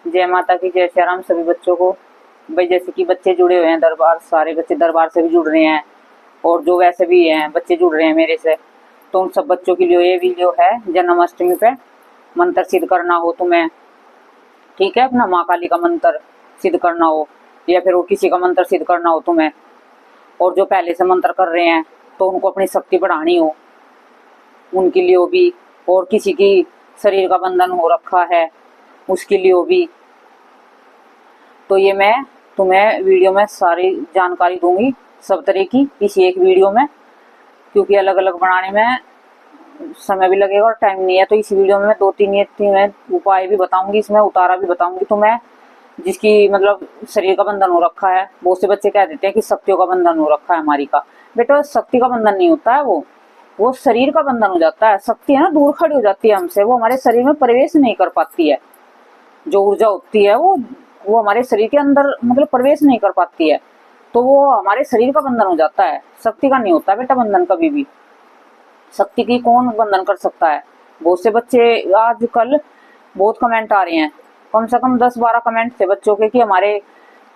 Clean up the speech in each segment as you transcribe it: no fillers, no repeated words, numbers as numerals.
जय माता की, जय श्री राम सभी बच्चों को। भाई जैसे कि बच्चे जुड़े हुए हैं दरबार, सारे बच्चे दरबार से भी जुड़ रहे हैं और जो वैसे भी हैं बच्चे जुड़ रहे हैं मेरे से, तो उन सब बच्चों के लिए ये वीडियो है। जन्माष्टमी पे मंत्र सिद्ध करना हो तुम्हें, ठीक है, अपना माँ काली का मंत्र सिद्ध करना हो या फिर वो किसी का मंत्र सिद्ध करना हो तुम्हें, और जो पहले से मंत्र कर रहे हैं तो उनको अपनी शक्ति बढ़ानी हो, उनके लिए भी, और किसी की शरीर का बंधन हो रखा है उसके लिए भी, तो ये मैं तुम्हें वीडियो में सारी जानकारी दूंगी सब तरह की इसी एक वीडियो में, क्योंकि अलग अलग बनाने में समय भी लगेगा और टाइम नहीं है। तो इस वीडियो में मैं दो तीन मैं उपाय भी बताऊंगी, इसमें उतारा भी बताऊंगी तुम्हें, जिसकी मतलब शरीर का बंधन हो रखा है। बहुत से बच्चे कह देते हैं कि शक्तियों का बंधन हो रखा है हमारी का, बेटा शक्ति का बंधन नहीं होता है, वो शरीर का बंधन हो जाता है। शक्ति है ना, दूर खड़ी हो जाती है हमसे, वो हमारे शरीर में प्रवेश नहीं कर पाती है। जो ऊर्जा होती है वो हमारे शरीर के अंदर मतलब प्रवेश नहीं कर पाती है, तो वो हमारे शरीर का बंधन हो जाता है, शक्ति का नहीं होता बेटा बंधन कभी भी। शक्ति की कौन बंधन कर सकता है। बहुत से बच्चे आजकल बहुत कमेंट आ रहे हैं, कम से कम 10-12 कमेंट थे बच्चों के कि हमारे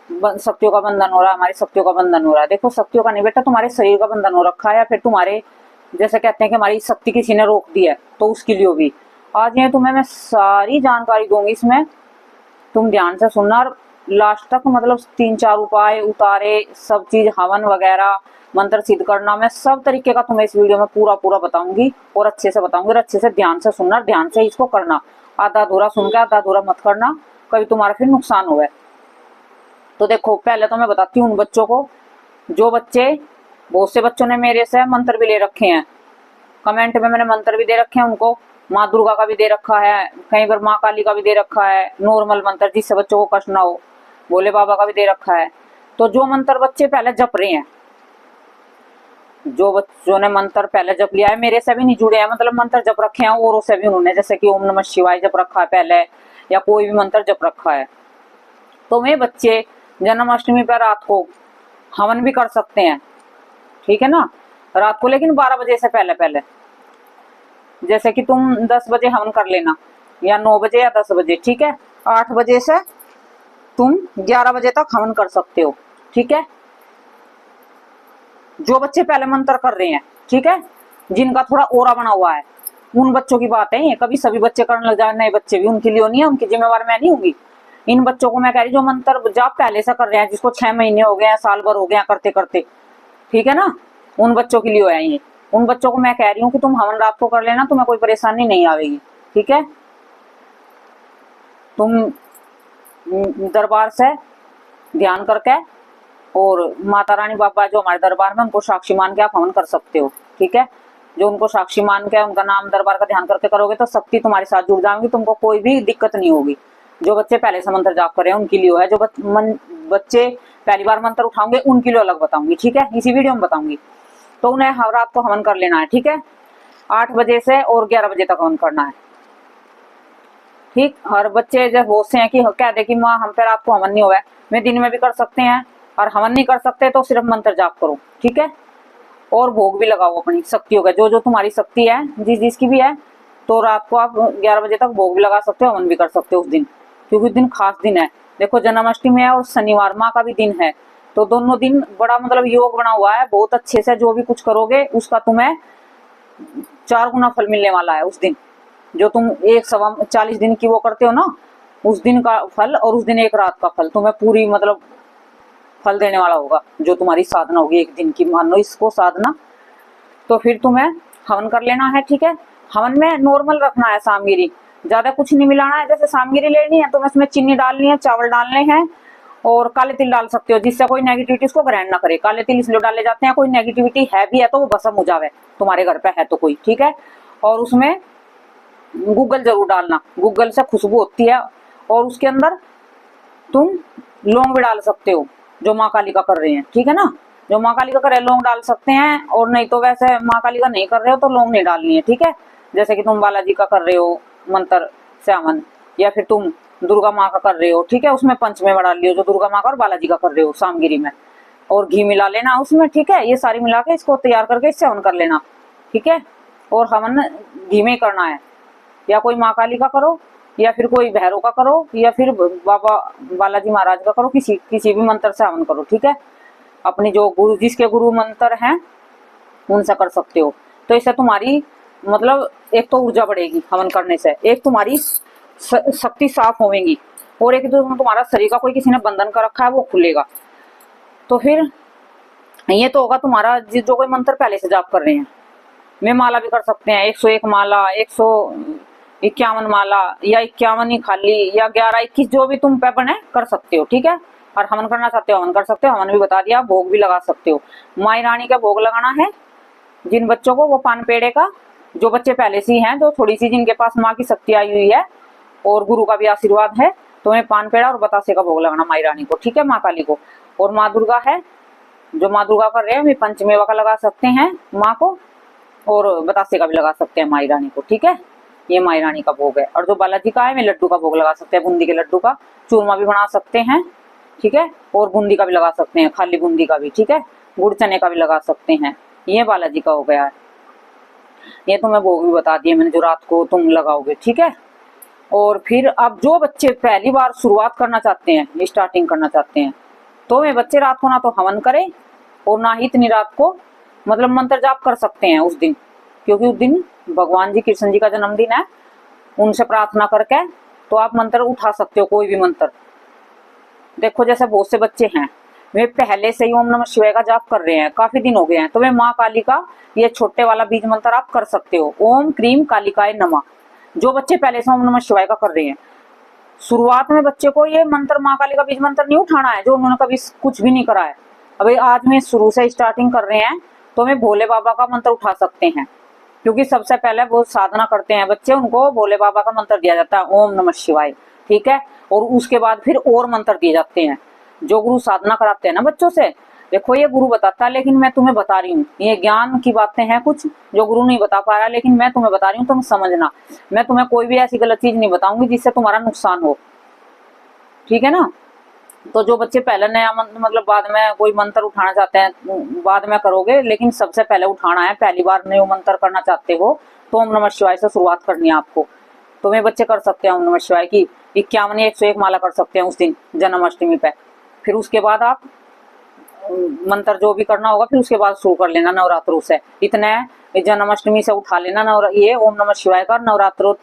शक्तियों का बंधन हो रहा है, हमारी शक्तियों का बंधन हो रहा है। देखो शक्तियों का नहीं बेटा, तुम्हारे शरीर का बंधन हो रखा है, या फिर तुम्हारे जैसे कहते हैं कि हमारी शक्ति किसी ने रोक दी है, तो उसके लिए भी आज ये तुम्हें मैं सारी जानकारी दूंगी इसमें, तुम ध्यान से सुनना और लास्ट तक, मतलब 3-4 उपाय उतारे सब चीज, हवन वगैरह, मंत्र सिद्ध करना, मैं सब तरीके का तुम्हें इस वीडियो में पूरा बताऊंगी और अच्छे से बताऊंगी, और अच्छे से ध्यान से सुनना, ध्यान से इसको करना, आधा अधूरा सुन के आधा अधूरा मत करना, कभी तुम्हारा फिर नुकसान हुआ। तो देखो पहले तो मैं बताती हूँ उन बच्चों को, जो बच्चे, बहुत से बच्चों ने मेरे से मंत्र भी ले रखे हैं, कमेंट में मैंने मंत्र भी दे रखे हैं उनको, माँ दुर्गा का भी दे रखा है, कहीं पर माँ काली का भी दे रखा है, नॉर्मल मंत्र जिससे बच्चों को कष्ट ना हो, भोले बाबा का भी दे रखा है। तो जो मंत्र बच्चे पहले जप रहे हैं, जो बच्चों ने मंत्र पहले जप लिया है, मेरे से भी नहीं जुड़े हैं, मतलब मंत्र जप रखे हैं औरों से भी उन्होंने, जैसे कि ओम नमः शिवाय जप रखा है पहले, या कोई भी मंत्र जप रखा है, तो वे बच्चे जन्माष्टमी पर रात को हवन भी कर सकते हैं, ठीक है ना, रात को, लेकिन 12 बजे से पहले पहले। जैसे कि तुम 10 बजे हवन कर लेना, या 9 बजे या 10 बजे, ठीक है। 8 बजे से तुम 11 बजे तक हवन कर सकते हो, ठीक है। जो बच्चे पहले मंत्र कर रहे हैं, ठीक है, जिनका थोड़ा ओरा बना हुआ है, उन बच्चों की बात है ये, कभी सभी बच्चे करने लग जाए, नए बच्चे भी, उनके लिए नहीं है, उनकी जिम्मेवार मैं नहीं होंगी। इन बच्चों को मैं कह रही जो मंत्र जाप पहले से कर रहे हैं, जिसको 6 महीने हो गए हैं, साल भर हो गया करते करते, ठीक है ना, उन बच्चों के लिए है ये। उन बच्चों को मैं कह रही हूँ कि तुम हवन रात को कर लेना, तुम्हें कोई परेशानी नहीं आएगी, ठीक है। तुम दरबार से ध्यान करके और माता रानी बाबा जो हमारे दरबार में, उनको साक्षी मान के आप हवन कर सकते हो, ठीक है। जो उनको साक्षी मान के उनका नाम दरबार का ध्यान करके करोगे तो शक्ति तुम्हारे साथ जुड़ जाएंगी, तुमको कोई भी दिक्कत नहीं होगी। जो बच्चे पहले से मंत्र जाप कर रहे हैं उनके लिए है, जो बच्चे पहली बार मंत्र उठाओगे उनके लिए अलग बताऊंगी, ठीक है, इसी वीडियो में बताऊंगी। तो उन्हें रात को हवन कर लेना है, ठीक है, 8 बजे से और 11 बजे तक हवन करना है, ठीक। हर बच्चे जब बोलते हैं कि कह दे कि माँ हम पे रात को हवन नहीं हुआ है, मैं दिन में भी कर सकते हैं, और हवन नहीं कर सकते तो सिर्फ मंत्र जाप करो, ठीक है। और भोग भी लगाओ अपनी शक्तियों का, जो जो तुम्हारी शक्ति है, जिस जिसकी भी है, तो रात को आप 11 बजे तक भोग भी लगा सकते हो, हवन भी कर सकते हो उस दिन, क्योंकि उस दिन खास दिन है। देखो जन्माष्टमी है और शनिवार माँ का भी दिन है, तो दोनों दिन बड़ा मतलब योग बना हुआ है बहुत अच्छे से। जो भी कुछ करोगे उसका तुम्हें 4 गुना फल मिलने वाला है उस दिन। जो तुम 40 दिन की वो करते हो ना, उस दिन का फल और उस दिन एक रात का फल तुम्हें पूरी मतलब फल देने वाला होगा। जो तुम्हारी साधना होगी एक दिन की, मान लो इसको साधना, तो फिर तुम्हें हवन कर लेना है, ठीक है। हवन में नॉर्मल रखना है, सामगिरी ज्यादा कुछ नहीं मिलाना है। जैसे सामगिरी लेनी है तुम्हें उसमें चीनी डालनी है, चावल डालने हैं, और काले तिल डाल सकते हो, जिससे कोई नेगेटिविटी उसको ग्रहण ना करे। काले तिल इसलिए डाले जाते हैं, कोई नेगेटिविटी है भी है तो वो भस्म हो जावे, तुम्हारे घर पे है तो कोई, ठीक है। और उसमें गूगल जरूर डालना, गूगल से खुशबू होती है। और उसके अंदर तुम लौंग भी डाल सकते हो, जो माँ काली का कर रहे हैं, ठीक है ना। जो माँ काली का कर रहे हैं लौंग डाल सकते हैं, और नहीं तो वैसे माँ काली का नहीं कर रहे हो तो लौंग नहीं डालनी है, ठीक है। जैसे कि तुम बालाजी का कर रहे हो मंत्र से हवन, या फिर तुम दुर्गा माँ का कर रहे हो, ठीक है, उसमें पंचमेवा डाल लियो, जो दुर्गा माँ का और बालाजी का कर रहे हो सामगिरी में, और घी मिला लेना उसमें, ठीक है। ये सारी मिला के इसको तैयार करके इससे हवन कर लेना, ठीक है। और हवन घी में करना है, या कोई माँ काली का करो या फिर कोई भैरव का करो या फिर बाबा बालाजी महाराज का करो, किसी भी मंत्र से हवन करो, ठीक है। अपनी जो गुरु, जिसके गुरु मंत्र हैं उनसे कर सकते हो। तो इससे तुम्हारी मतलब एक तो ऊर्जा बढ़ेगी हवन करने से, एक तुम्हारी शक्ति साफ होगी, और एक तो तुम्हारा शरीर का कोई किसी ने बंधन कर रखा है वो खुलेगा। तो फिर ये तो होगा तुम्हारा जो कोई मंत्र पहले से जाप कर रहे हैं। में माला भी कर सकते हैं, 101 माला, 151 माला, या 51 ही खाली, या 11, 21 जो भी तुम पे बने कर सकते हो, ठीक है। और हवन करना चाहते हो हवन कर सकते हो, हवन भी बता दिया। भोग भी लगा सकते हो। माई रानी का भोग लगाना है जिन बच्चों को, वो पान पेड़े का, जो बच्चे पहले से ही हैं, जो थोड़ी सी जिनके पास माँ की शक्ति आई हुई है और गुरु का भी आशीर्वाद है, तो उन्हें पान पेड़ा और बतासे का भोग लगाना माई रानी को, ठीक है, माँ काली को। और माँ दुर्गा है, जो माँ दुर्गा कर रहे हैं वे पंचमेवा का लगा सकते हैं माँ को, और बतासे का भी लगा सकते हैं माई रानी को, ठीक है। ये माई रानी का भोग है। और जो बालाजी का है वे लड्डू का भोग लगा सकते हैं, बूंदी के लड्डू का, चूरमा भी बना सकते हैं, ठीक है, और बूंदी का भी लगा सकते हैं, खाली बूंदी का भी, ठीक है, गुड़ चने का भी लगा सकते हैं। ये बालाजी का हो गया है। ये तो मैं भोग भी बता दिए मैंने, जो रात को तुम लगाओगे, ठीक है। और फिर अब जो बच्चे पहली बार शुरुआत करना चाहते हैं, स्टार्टिंग करना चाहते हैं, तो वे बच्चे रात को ना तो हवन करें और ना ही इतनी रात को मतलब मंत्र जाप कर सकते हैं उस दिन, क्योंकि उस दिन भगवान जी कृष्ण जी का जन्मदिन है। उनसे प्रार्थना करके तो आप मंत्र उठा सकते हो, कोई भी मंत्र। देखो जैसे बहुत से बच्चे हैं वे पहले से ही ओम नमः शिवाय का जाप कर रहे हैं, काफी दिन हो गए हैं, तो वे माँ काली का ये छोटे वाला बीज मंत्र आप कर सकते हो, ओम क्रीम कालिकाय नमः। जो बच्चे पहले से ओम नमः शिवाय का कर रहे हैं, शुरुआत में बच्चे को ये मंत्र माँ काली का बीज मंत्र नहीं उठाना है, जो उन्होंने कभी कुछ भी नहीं करा है। अभी आज में शुरू से स्टार्टिंग कर रहे हैं, तो वे भोले बाबा का मंत्र उठा सकते हैं, क्योंकि सबसे पहले वो साधना करते हैं बच्चे, उनको भोले बाबा का मंत्र दिया जाता है, ओम नमः शिवाय, ठीक है। और उसके बाद फिर और मंत्र दिए जाते हैं, जो गुरु साधना कराते हैं ना बच्चों से। देखो ये गुरु बताता है, लेकिन मैं तुम्हें बता रही हूँ, ये ज्ञान की बातें हैं कुछ जो गुरु नहीं बता पा रहा, लेकिन मैं तुम्हें बता रही हूँ, तुम समझना। मैं तुम्हें कोई भी ऐसी गलत चीज नहीं बताऊंगी जिससे तुम्हारा नुकसान हो, ठीक है ना। तो जो बच्चे पहले नया मतलब बाद में कोई मंत्र उठाना चाहते हैं, बाद में करोगे, लेकिन सबसे पहले उठाना है। पहली बार नया मंत्र करना चाहते हो तो ओम नमः शिवाय से शुरुआत करनी है आपको। तो वे बच्चे कर सकते हैं ओम नमः शिवाय की 51 या 101 माला कर सकते हैं उस दिन जन्माष्टमी पे। फिर उसके बाद आप मंत्र जो भी करना होगा फिर उसके बाद शुरू कर लेना नवरात्रों से। इतने जन्माष्टमी से उठा लेना ये ओम नमः शिवाय का, नवरात्रों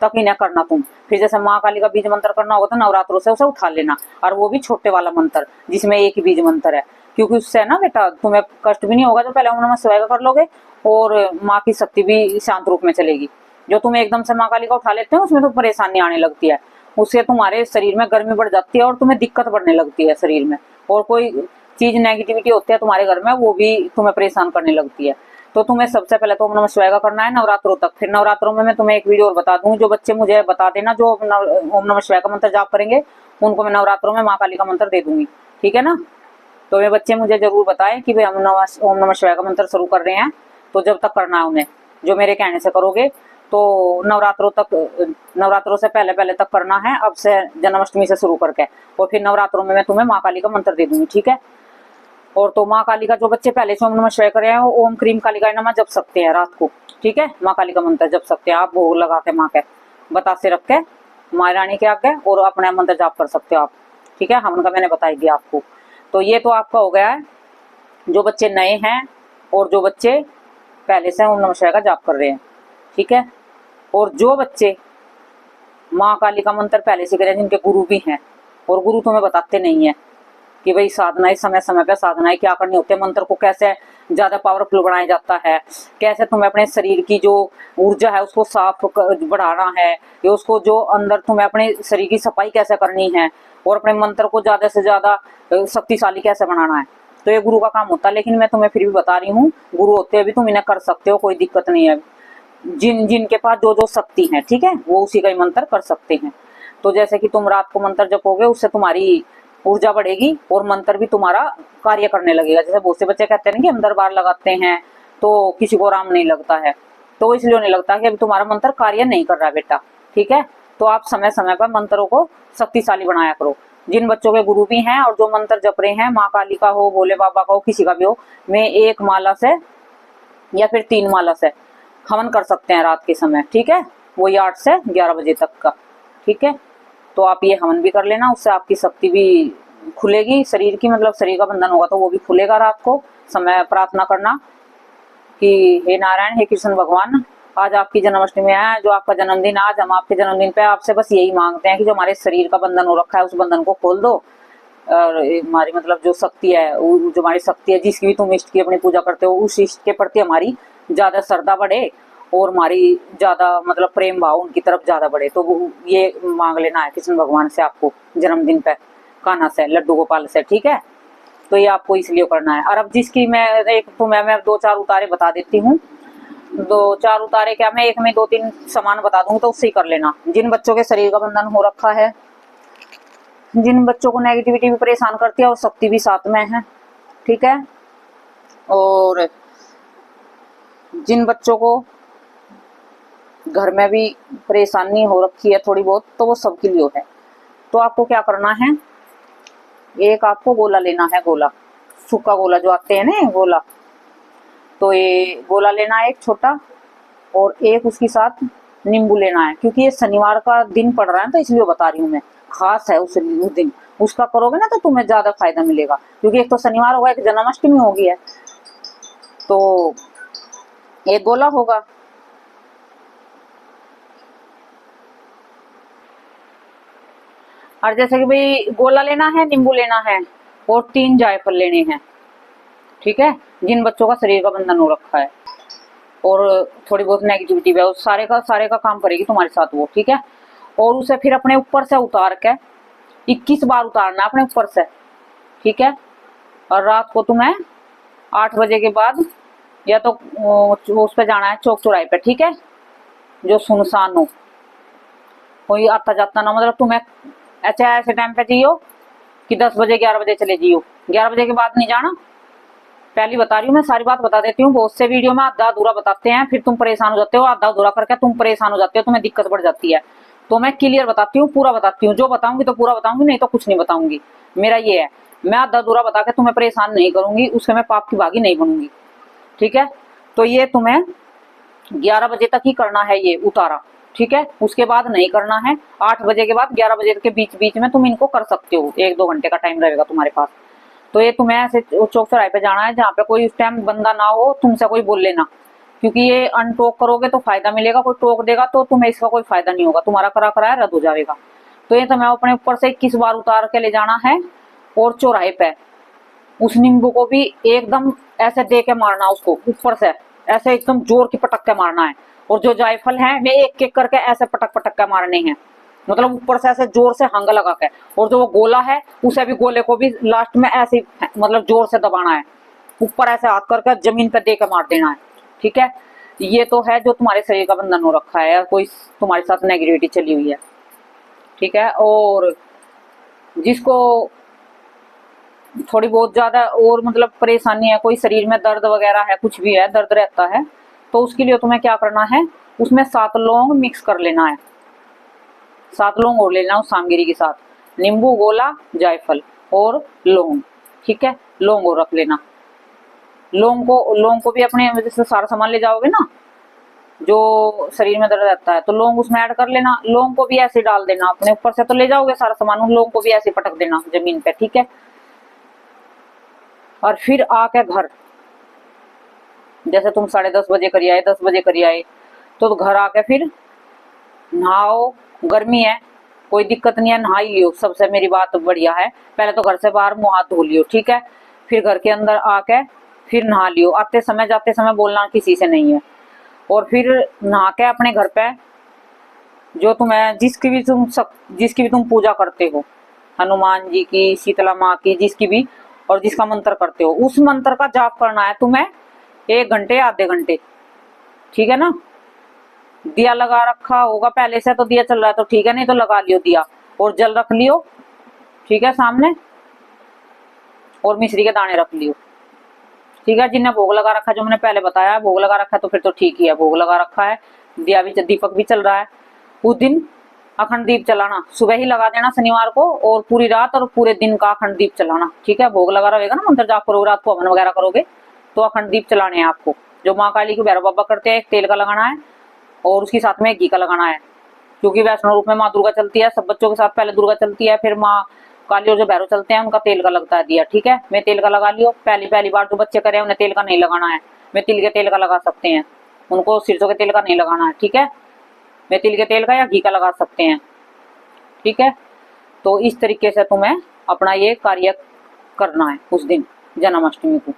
तक ही न करना तुम। फिर जैसे माँ काली का बीज मंत्र करना होगा तो नवरात्रों से उसे उठा लेना, और वो भी छोटे वाला मंत्र जिसमें एक ही बीज मंत्र है, क्योंकि उससे ना बेटा तुम्हें कष्ट भी नहीं होगा। जो पहले ओम नमः शिवाय का कर लोगे और माँ की शक्ति भी शांत रूप में चलेगी। जो तुम एकदम से माँ काली का उठा लेते हो उसमें तो परेशानी आने लगती है, उससे तुम्हारे शरीर में गर्मी बढ़ जाती है और तुम्हें दिक्कत बढ़ने लगती है शरीर में, और कोई चीज नेगेटिविटी होती है तुम्हारे घर में वो भी तुम्हें परेशान करने लगती है। तो तुम्हें सबसे पहले तो ओम नमः शिवाय का करना है नवरात्रों तक। फिर नवरात्रों में मैं तुम्हें एक वीडियो और बता दूंगी, जो बच्चे मुझे बता देना जो ओम नमः शिवाय का मंत्र जाप करेंगे उनको मैं नवरात्रों में माँ काली का मंत्र दे दूंगी, ठीक है ना। तो वे बच्चे मुझे जरूर बताएं कि भाई हम ओम नमः शिवाय का मंत्र शुरू कर रहे हैं, तो जब तक करना है उन्हें, जो मेरे कहने से करोगे तो नवरात्रों तक, नवरात्रों से पहले पहले तक करना है, अब से जन्माष्टमी से शुरू करके। और फिर नवरात्रों में मैं तुम्हें माँ काली का मंत्र दे दूंगी, ठीक है। और तो माँ काली का जो बच्चे पहले से ओम नमः शिवाय कर रहे हैं वो ओम क्रीम कालिकाय नमः जप सकते हैं रात को, ठीक है। माँ काली का मंत्र जप सकते हैं आप, भोग लगा के माँ के बतासे रख के माँ रानी के आगे, और अपने मंत्र जाप कर सकते हो आप, ठीक है। हवन का मैंने बताई दिया आपको। तो ये तो आपका हो गया है जो बच्चे नए हैं और जो बच्चे पहले से ओम नमः शिवाय का जाप कर रहे हैं, ठीक है। और जो बच्चे माँ काली का मंत्र पहले से करें जिनके गुरु भी हैं और गुरु तुम्हें बताते नहीं है कि भाई साधना समय समय पे साधनाएं क्या करनी होती है, मंत्र को कैसे ज्यादा पावरफुल बनाया जाता है, कैसे तुम्हें अपने शरीर की जो ऊर्जा है उसको साफ बढ़ाना है, या उसको जो अंदर तुम्हें अपने शरीर की सफाई कैसे करनी है, और अपने मंत्र को ज्यादा से ज्यादा शक्तिशाली कैसे बनाना है, तो ये गुरु का काम होता है। लेकिन मैं तुम्हें फिर भी बता रही हूँ, गुरु होते हुए भी तुम इन्हें कर सकते हो, कोई दिक्कत नहीं है। जिनके पास जो जो शक्ति है, ठीक है, वो उसी का ही मंत्र कर सकते हैं। तो जैसे कि तुम रात को मंत्र जपोगे उससे तुम्हारी ऊर्जा बढ़ेगी और मंत्र भी तुम्हारा कार्य करने लगेगा। जैसे बहुत से बच्चे कहते हैं कि हम दरबार लगाते हैं तो किसी को आराम नहीं लगता है, तो इसलिए नहीं लगता कि अभी तुम्हारा मंत्र कार्य नहीं कर रहा बेटा, ठीक है। तो आप समय समय पर मंत्रों को शक्तिशाली बनाया करो। जिन बच्चों के गुरु भी हैं और जो मंत्र जप रहे हैं, माँ काली का हो, भोले बाबा का हो, किसी का भी हो, में 1 माला से या फिर 3 माला से हवन कर सकते हैं रात के समय, ठीक है। वही 8 से 11 बजे तक का, ठीक है। तो आप ये हवन भी कर लेना, उससे आपकी शक्ति भी खुलेगी शरीर की, मतलब शरीर का बंधन होगा तो वो भी खुलेगा। रात को समय प्रार्थना करना कि हे नारायण, हे कृष्ण भगवान, आज आपकी जन्माष्टमी है, जो आपका जन्मदिन, आज हम आपके जन्मदिन पे आपसे बस यही मांगते हैं कि जो हमारे शरीर का बंधन हो रखा है उस बंधन को खोल दो, और हमारी मतलब जो शक्ति है, जो हमारी शक्ति है, जिसकी भी तुम इष्ट की अपनी पूजा करते हो, उस इष्ट के प्रति हमारी ज्यादा श्रद्धा बढ़े और हमारी ज्यादा मतलब प्रेम भाव उनकी तरफ ज्यादा बढ़े। तो ये मांग लेना है कृष्ण भगवान से आपको जन्मदिन पे, कान्हा से, लड्डू गोपाल से, ठीक है। तो ये आपको इसलिए करना है। और अब जिसकी मैं एक तो मैं 2-4 उतारे बता देती हूँ, 2-4 उतारे क्या, मैं एक में 2-3 सामान बता दूंगी तो उससे ही कर लेना। जिन बच्चों के शरीर का बंधन हो रखा है, जिन बच्चों को नेगेटिविटी भी परेशान करती है और शक्ति भी साथ में है, ठीक है, और जिन बच्चों को घर में भी परेशानी हो रखी है थोड़ी बहुत, तो वो सबके लिए है। तो आपको क्या करना है, एक आपको गोला लेना है, गोला, सूखा गोला जो आते हैं ना, गोला, तो ये गोला लेना है एक छोटा, और एक उसके साथ नींबू लेना है। क्योंकि ये शनिवार का दिन पड़ रहा है तो इसलिए बता रही हूँ मैं, खास है उस दिन, उसका करोगे ना तो तुम्हें ज्यादा फायदा मिलेगा। क्योंकि एक तो शनिवार होगा, एक जन्माष्टमी होगी है, तो एक गोला होगा, और जैसे कि भाई गोला लेना है, नींबू लेना है और 3 जायफल लेने हैं, ठीक है। जिन बच्चों का शरीर का बंधन हो रखा है और थोड़ी बहुत नेगेटिविटी है, उस सारे का काम करेगी तुम्हारे साथ वो, ठीक है। और उसे फिर अपने ऊपर से उतार के 21 बार उतारना अपने ऊपर से, ठीक है। और रात को तुम्हें 8 बजे के बाद या तो उस पे जाना है चौक चौराहे पे, ठीक है, जो सुनसान हो, कोई आता जाता ना, मतलब तुम्हें अच्छा ऐसे टाइम पे चाहिए कि 10 बजे 11 बजे चले जाइयो, 11 बजे के बाद नहीं जाना। पहली बता रही हूँ मैं, सारी बात बता देती हूँ। बहुत से वीडियो में आधा अधूरा बताते हैं, फिर तुम परेशान हो जाते हो, आधा अधूरा करके तुम परेशान हो जाते हो, तुम्हें दिक्कत बढ़ जाती है। तो मैं क्लियर बताती हूँ, पूरा बताती हूँ, जो बताऊंगी तो पूरा बताऊंगी, नहीं तो कुछ नहीं बताऊंगी। मेरा ये है, मैं आधा अधूरा बता के तुम्हें परेशान नहीं करूंगी, उससे मैं पाप की भागी नहीं बनूंगी, ठीक है। तो ये तुम्हें 11 बजे तक ही करना है ये उतारा, ठीक है। उसके बाद नहीं करना है। 8 बजे के बाद 11 बजे के बीच बीच में तुम इनको कर सकते हो, 1-2 घंटे का टाइम रहेगा तुम्हारे पास। तो ये तुम्हें ऐसे चौक चौराहे पे जाना है जहाँ पे कोई उस टाइम बंदा ना हो, तुमसे कोई बोल लेना, क्योंकि ये अनटोक करोगे तो फायदा मिलेगा, कोई टोक देगा तो तुम्हें इसका कोई फायदा नहीं होगा, तुम्हारा करा कराया रद्द हो जाएगा। तो ये तुम्हें अपने ऊपर से 21 बार उतार के ले जाना है, और चौराहे पे उस नींबू को भी एकदम ऐसे दे के मारना, उसको ऊपर से ऐसे एकदम जोर की पटक के मारना है। और जो जायफल है वे एक एक करके ऐसे पटक पटक के मारने हैं, मतलब ऊपर से ऐसे जोर से हंग लगा के। और जो वो गोला है उसे भी, गोले को भी लास्ट में ऐसे मतलब जोर से दबाना है, ऊपर ऐसे हाथ करके जमीन पे दे के मार देना है, ठीक है। ये तो है जो तुम्हारे शरीर का बंधन हो रखा है, कोई तुम्हारे साथ नेगेटिविटी चली हुई है, ठीक है। और जिसको थोड़ी बहुत ज्यादा और मतलब परेशानी है, कोई शरीर में दर्द वगैरह है, कुछ भी है, दर्द रहता है, तो उसके लिए तुम्हें क्या करना है, उसमें 7 लौंग मिक्स कर लेना है, 7 लौंग और लेना उस सामगिरी के साथ, नींबू, गोला, जायफल और लौंग, ठीक है। लौंग और रख लेना। लौंग को भी अपने जैसे सारा सामान ले जाओगे ना, जो शरीर में दर्द रहता है, तो लौंग उसमें ऐड कर लेना। लौंग को भी ऐसे डाल देना अपने ऊपर से, तो ले जाओगे सारा सामान, उन लौंग को भी ऐसे पटक देना जमीन पे, ठीक है। और फिर आके घर, जैसे तुम 10:30 बजे करी आए, 10 बजे करी आए, तो घर आके फिर नहाओ। गर्मी है, कोई दिक्कत नहीं है, नहा ही लियो, सबसे मेरी बात बढ़िया है। पहले तो घर से बाहर मुंह हाथ धो लियो, ठीक है, फिर घर के अंदर आके फिर नहा लियो। आते समय जाते समय बोलना किसी से नहीं है। और फिर नहा के अपने घर पे जो तुम्हें जिसकी भी तुम पूजा करते हो, हनुमान जी की, शीतला माँ की, जिसकी भी, और जिसका मंत्र करते हो, उस मंत्र का जाप करना है तुम्हें 1 घंटे आधे घंटे, ठीक है ना। दिया लगा रखा होगा पहले से, तो दिया चल रहा है तो ठीक है, नहीं तो लगा लियो दिया, और जल रख लियो, ठीक है, सामने, और मिश्री के दाने रख लियो, ठीक है। जिन्हें भोग लगा रखा, जो मैंने पहले बताया, भोग लगा रखा है तो फिर तो ठीक ही है, भोग लगा रखा है, दिया भी, दीपक भी चल रहा है। उस दिन अखंड दीप चलाना, सुबह ही लगा देना शनिवार को, और पूरी रात और पूरे दिन का अखंड दीप चलाना, ठीक है। भोग लगा रहेगा ना, मंत्र जाप करोगे, रात को हवन वगैरह करोगे, तो अखंड दीप चलाने हैं आपको। जो माँ काली को भैरव बाबा करते हैं, एक तेल का लगाना है और उसके साथ में घी का लगाना है, क्योंकि वैष्णव रूप में माँ दुर्गा चलती है, सब बच्चों के साथ पहले दुर्गा चलती है, फिर माँ काली और जो भैरव चलते हैं उनका तेल का लगता है दिया। ठीक है, मैं तेल का लगा लियो। पहली बार जो बच्चे करे उन्हें तेल का नहीं लगाना है, मैं तिल के तेल का लगा सकते हैं, उनको सिरसों के तेल का नहीं लगाना है। ठीक है, मैं तिल के तेल का या घी का लगा सकते हैं। ठीक है, तो इस तरीके से तुम्हें अपना ये कार्य करना है उस दिन जन्माष्टमी को।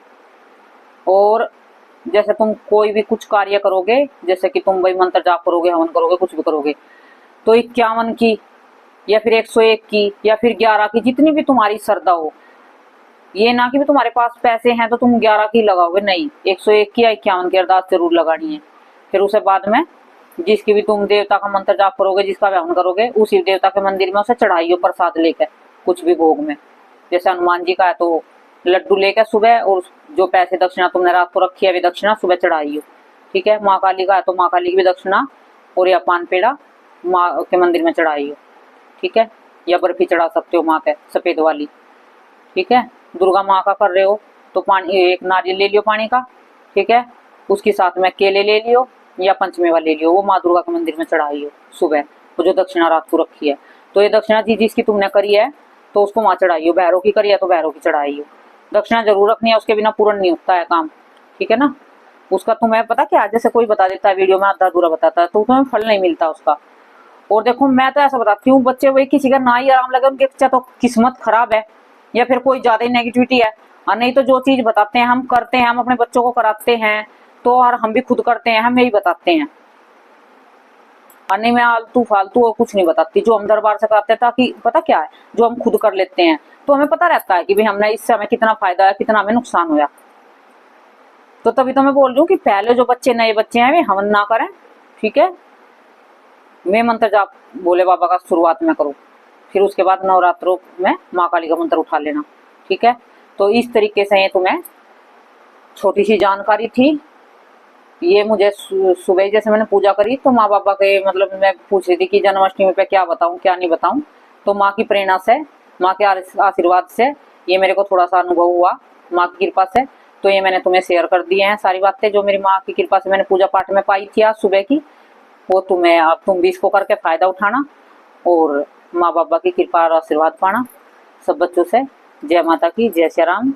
और जैसे तुम कोई भी कुछ कार्य करोगे, जैसे कि तुम भाई मंत्र जाप करोगे, हवन करोगे, कुछ भी करोगे, तो 51 की या फिर 101 की या फिर 11 की, जितनी भी तुम्हारी श्रद्धा हो। ये ना कि भी तुम्हारे पास पैसे हैं तो तुम 11 की लगाओगे, नहीं, 101 की या 51 की अरदास जरूर लगानी है। फिर उसे बाद में जिसकी भी तुम देवता का मंत्र जाप करोगे, जिसका हवन करोगे, उसी देवता के मंदिर में उसे चढ़ाइयो प्रसाद लेकर, कुछ भी भोग में। जैसे हनुमान जी का है तो लड्डू लेकर सुबह, और जो पैसे दक्षिणा तुमने रात को रखी है वे दक्षिणा सुबह चढ़ाइयो। ठीक है, माँ काली का है तो माँ काली की भी दक्षिणा और या पान पेड़ा माँ के मंदिर में चढ़ाइयो। ठीक है, या बर्फी चढ़ा सकते हो माँ के सफेद वाली। ठीक है, दुर्गा माँ का कर रहे हो तो पानी, एक नारियल ले लियो पानी का। ठीक है, उसके साथ में केले ले लियो या पंचमेवा ले लियो, वो माँ दुर्गा के मंदिर में चढ़ाइयो सुबह, वो जो दक्षिणा रात को रखी है। तो ये दक्षिणा जिसकी तुमने करी है तो उसको वहां चढ़ाइयो। भैरव की करी है तो भैरव की चढ़ाइयो। दक्षिणा जरूर रखनी है, उसके बिना पूर्ण नहीं होता है काम। ठीक है ना, उसका तुम्हें पता क्या, जैसे कोई बता देता है वीडियो में आधा अधूरा बताता है तो तुम्हें फल नहीं मिलता उसका। और देखो मैं तो ऐसा बताती हूँ, बच्चे वही किसी का ना ही आराम लगे उनके, अच्छा तो किस्मत खराब है या फिर कोई ज्यादा ही नेगेटिविटी है। और नहीं तो जो चीज बताते हैं हम करते हैं, हम अपने बच्चों को कराते हैं तो, और हम भी खुद करते हैं, हम यही बताते हैं। और नहीं, मैं आलतू फालतू और कुछ नहीं बताती, जो हम दरबार से कराते हैं, ताकि पता क्या है, जो हम खुद कर लेते हैं तो हमें पता रहता है कि भाई हमने इससे हमें कितना फायदा है, कितना हमें नुकसान हुआ। तो तभी तो मैं बोल रही हूँ कि पहले जो बच्चे नए बच्चे हैं वे हवन ना करें। ठीक है, मैं मंत्र जाप भोले बाबा का शुरुआत में करो, फिर उसके बाद नवरात्रों में माँ काली का मंत्र उठा लेना। ठीक है, तो इस तरीके से ये तुम्हें छोटी सी जानकारी थी। ये मुझे सुबह जैसे मैंने पूजा करी तो माँ बाबा के, मतलब मैं पूछ रही थी कि जन्माष्टमी पे क्या बताऊं क्या नहीं बताऊं, तो माँ की प्रेरणा से, माँ के आशीर्वाद से ये मेरे को थोड़ा सा अनुभव हुआ, माँ की कृपा से। तो ये मैंने तुम्हें शेयर कर दिए हैं सारी बातें, जो मेरी माँ की कृपा से मैंने पूजा पाठ में पाई थी आज सुबह की, वो तुम्हें, अब तुम भी इसको करके फायदा उठाना और माँ बाबा की कृपा और आशीर्वाद पाना सब बच्चों से। जय माता की, जय श्री राम।